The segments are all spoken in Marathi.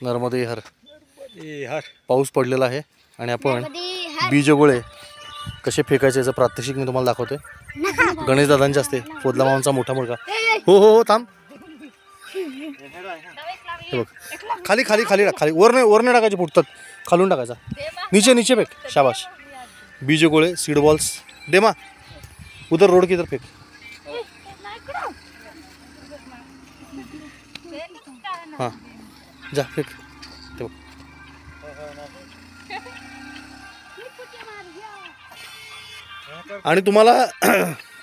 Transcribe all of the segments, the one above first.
नर्मदे हर पाऊस पडलेला आहे आणि आपण बीजगोळे कसे फेकायचे याचं प्रात्यक्षिक मी तुम्हाला दाखवतोय. गणेश दादांचे असते, पोदला मामांचा मोठा मुलगा. हो हो हो थांब. हे बघ खाली खाली खाली टाक, खाली वरने टाकायचे, फुटतात. खालून टाकायचा, नीचे नीचे फेक. शाबाश. बीजगोळे सीड बॉल्स. डेमा उधर रोड की इधर फेक. हां जा फेक. ते बघ. आणि तुम्हाला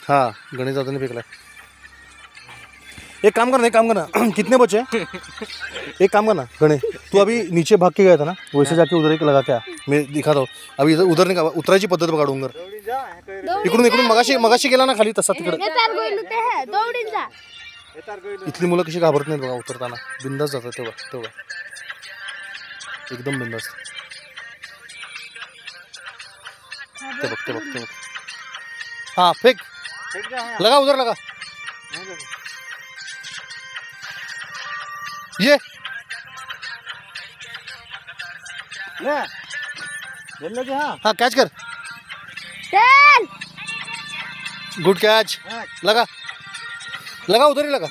हाँ गणेश दादा ने फेंकला. एक काम करना कितने बचे. एक काम करना गणेश, तू अभी नीचे भाग के गया था ना, वैसे जाके उधर एक लगा क्या, मैं दिखाता हूँ. अभी इधर उधर नहीं, उतरायची पद्धत बघा. डोंगर इकडून मगाशी गेला ना खाली तसा तिकडे. इथली मुलं कशी घाबरत नाहीत बघा उतरताना, बिंदास जातात. तेव्हा एकदम बिंदास. ते बघ. हाँ फेक, लगा उधर लगा. ये हाँ कैच कर. Good catch. लगा उधर ही लगा.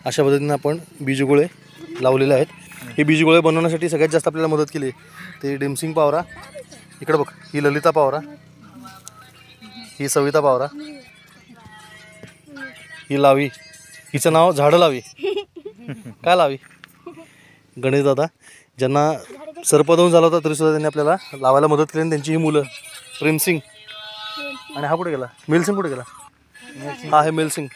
अशा पद्धतीने आपण बीजगोळे लावलेले आहेत. हे बीजगोळे बनवण्यासाठी सगळ्यात जास्त आपल्याला मदत केली ते डिमसिंग पावरा. इकडे बघ, ही ललिता पावरा, ही सविता पावरा, ही लावी, हिचं नाव झाडं लावी. काय लावी. गणेश दादा ज्यांना सर्पदंश झाला होता तरीसुद्धा त्यांनी आपल्याला लावायला मदत केली. आणि त्यांची ही मुलं प्रेमसिंग आणि हा कुठे गेला, मेलसिंग कुठे गेला. हा आहे मेलसिंग.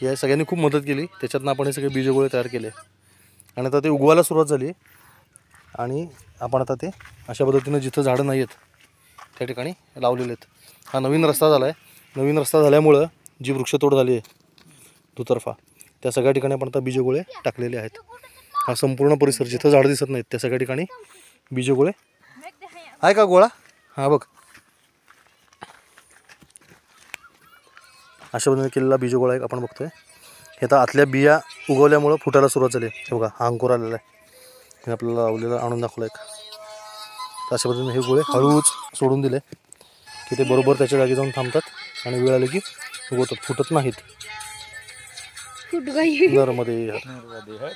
या सगळ्यांनी खूप मदत केली. त्याच्यातनं आपण हे सगळे बीजगोळे तयार केले आणि आता ते उगवायला सुरुवात झाली. आणि आपण आता ते अशा पद्धतीनं जिथं झाडं नाही आहेत त्या ठिकाणी लावलेले आहेत. हा नवीन रस्ता झाला आहे. नवीन रस्ता झाल्यामुळं जी वृक्षतोड झाली आहे दुतर्फा, त्या सगळ्या ठिकाणी आपण आता बीजगोळे टाकलेले आहेत. हा संपूर्ण परिसर जिथं झाडं दिसत नाहीत त्या सगळ्या ठिकाणी बीजगोळे आहे. का गोळा. हा बघ अशा पद्धतीने केलेला बीजगोळा एक आपण बघतोय. हे आता आतल्या बिया उगवल्यामुळं फुटायला सुरुवात झाली. हे बघा हा अंकुर आलेला आहे. हे आपल्याला लावलेला आणून दाखवला एक. तर अशा पद्धतीने हे गोळे हळूच सोडून दिले की ते बरोबर त्याच्या जागी जाऊन थांबतात आणि वेळ आली की उगवतात, फुटत नाहीत. नर्मदे हर.